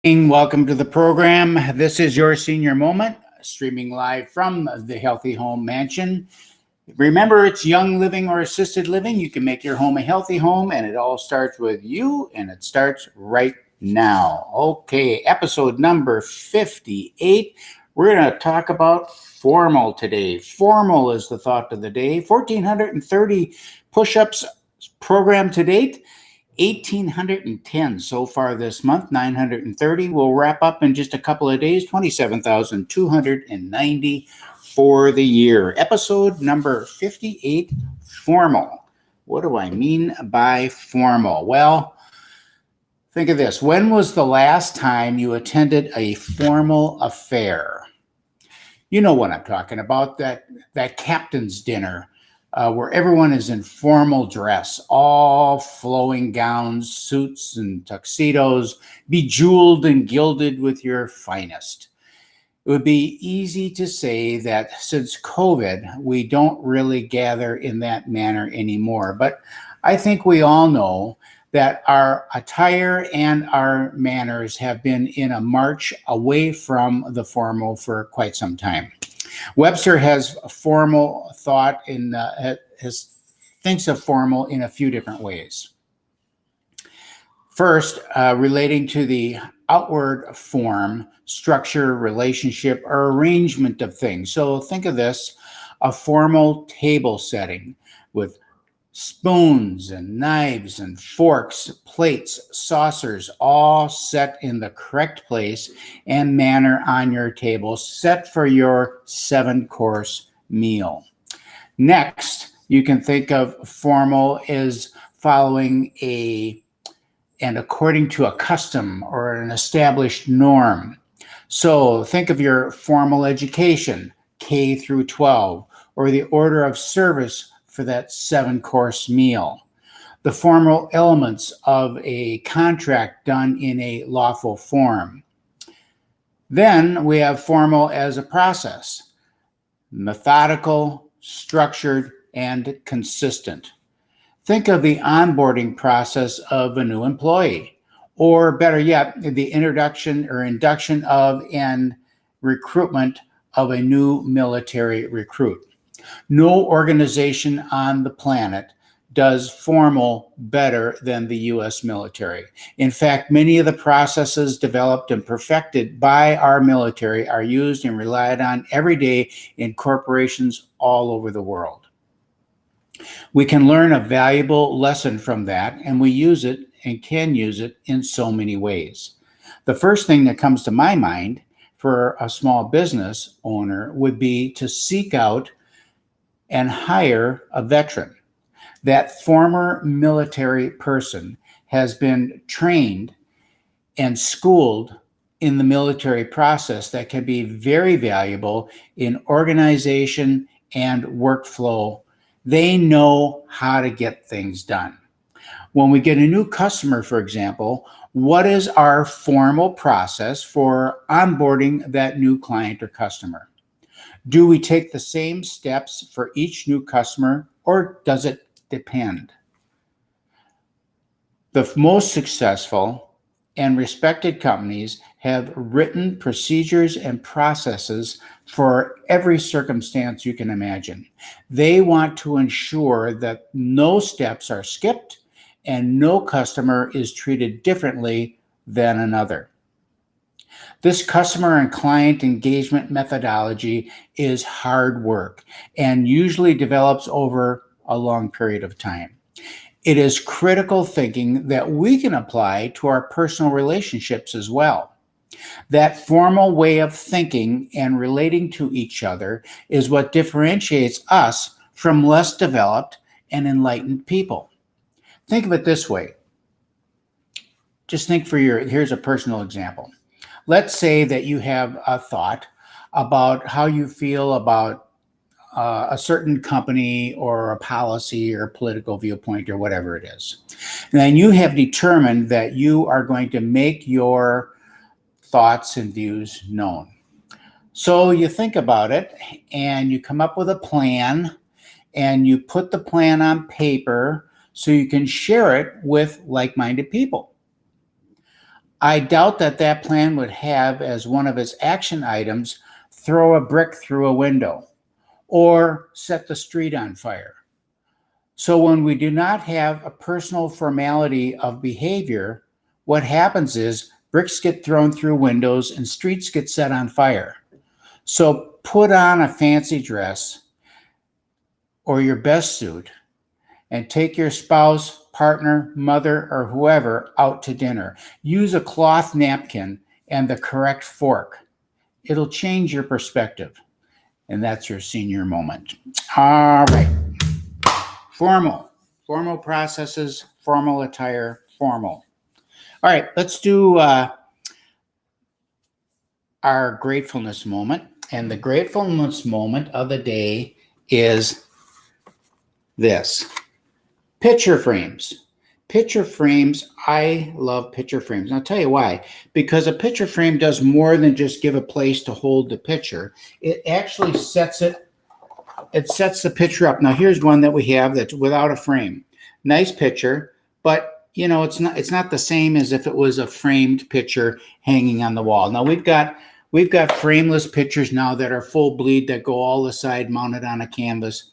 Welcome to the program. This is your senior moment, streaming live from the Healthy Home Mansion. Remember, it's young living or assisted living. You can make your home a healthy home, and it all starts with you, and it starts right now. Okay, episode number 58. We're going to talk about formal today. Formal is the thought of the day. 1,430 push ups program to date. 1,810 so far this month, 930. We'll wrap up in just a couple of days, 27,290 for the year. Episode number 58, formal. What do I mean by formal? Well, think of this. When was the last time you attended a formal affair? You know what I'm talking about, that captain's dinner where everyone is in formal dress, all flowing gowns, suits, and tuxedos, bejeweled and gilded with your finest. It would be easy to say that since COVID, we don't really gather in that manner anymore. But I think we all know that our attire and our manners have been in a march away from the formal for quite some time. Webster has formal thought thinks of formal in a few different ways. First, relating to the outward form, structure, relationship, or arrangement of things. So think of this, a formal table setting with spoons and knives and forks, plates, saucers, all set in the correct place and manner on your table, set for your 7-course meal. Next, you can think of formal as following and according to a custom or an established norm. So think of your formal education, K through 12, or the order of service for that 7-course meal. The formal elements of a contract done in a lawful form. Then we have formal as a process, methodical, structured, and consistent. Think of the onboarding process of a new employee, or better yet, the introduction or induction of and recruitment of a new military recruit. No organization on the planet does formal better than the U.S. military. In fact, many of the processes developed and perfected by our military are used and relied on every day in corporations all over the world. We can learn a valuable lesson from that, and we use it and can use it in so many ways. The first thing that comes to my mind for a small business owner would be to seek out and hire a veteran. That former military person has been trained and schooled in the military process that can be very valuable in organization and workflow. They know how to get things done. When we get a new customer, for example, what is our formal process for onboarding that new client or customer? Do we take the same steps for each new customer, or does it depend? The most successful and respected companies have written procedures and processes for every circumstance you can imagine. They want to ensure that no steps are skipped and no customer is treated differently than another. This customer and client engagement methodology is hard work and usually develops over a long period of time. It is critical thinking that we can apply to our personal relationships as well. That formal way of thinking and relating to each other is what differentiates us from less developed and enlightened people. Think of it this way. Just think here's a personal example. Let's say that you have a thought about how you feel about a certain company or a policy or political viewpoint or whatever it is. And then you have determined that you are going to make your thoughts and views known. So you think about it and you come up with a plan and you put the plan on paper so you can share it with like-minded people. I doubt that that plan would have as one of its action items throw a brick through a window or set the street on fire. So when we do not have a personal formality of behavior, what happens is bricks get thrown through windows and streets get set on fire. So put on a fancy dress or your best suit and take your spouse, partner, mother, or whoever out to dinner. Use a cloth napkin and the correct fork. It'll change your perspective. And that's your senior moment. All right. Formal processes, formal attire, formal. All right, let's do our gratefulness moment. And the gratefulness moment of the day is this. Picture frames. Picture frames, I love picture frames. And I'll tell you why. Because a picture frame does more than just give a place to hold the picture. It actually sets the picture up. Now here's one that we have that's without a frame. Nice picture, but you know, it's not the same as if it was a framed picture hanging on the wall. Now we've got frameless pictures now that are full bleed that go all aside mounted on a canvas.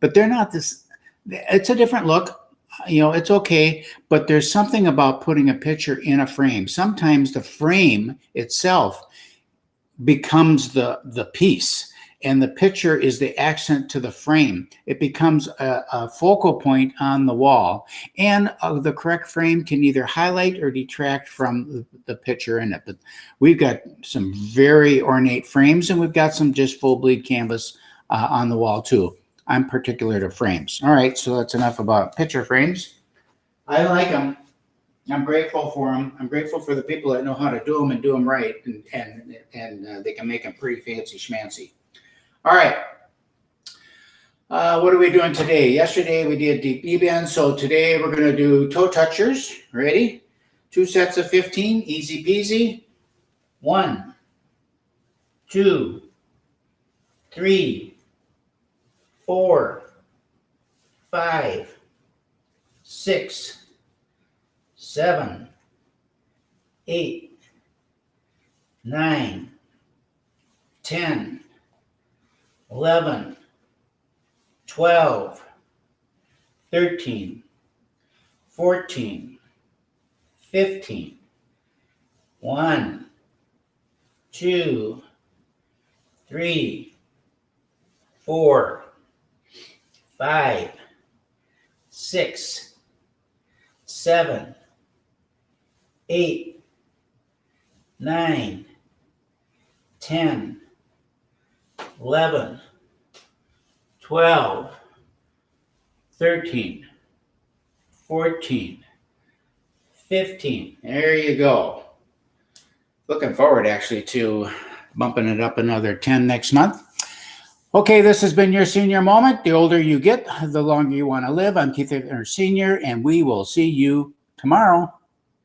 But they're not this. It's a different look. You know, it's okay, but there's something about putting a picture in a frame. Sometimes the frame itself becomes the piece, and the picture is the accent to the frame. It becomes a focal point on the wall, and the correct frame can either highlight or detract from the picture in it. But we've got some very ornate frames, and we've got some just full bleed canvas on the wall too. I'm particular to frames. All right, so that's enough about picture frames. I like them. I'm grateful for them. I'm grateful for the people that know how to do them and do them right, and they can make them pretty fancy schmancy. All right. What are we doing today? Yesterday we did deep knee bends, so today we're going to do toe touchers. Ready? 2 sets of 15, easy peasy. 1, 2, 3, 4, 5, 6, 7, 8, 9, 10, 11, 12, 13, 14, 15, 1, 2, 3, 4, 5, 6, 7, 8, 9, 10, 11, 12, 13, 14, 15. There you go. Looking forward actually to bumping it up another 10 next month. Okay, this has been your senior moment. The older you get, the longer you want to live. I'm Keith Hittner Sr., and we will see you tomorrow.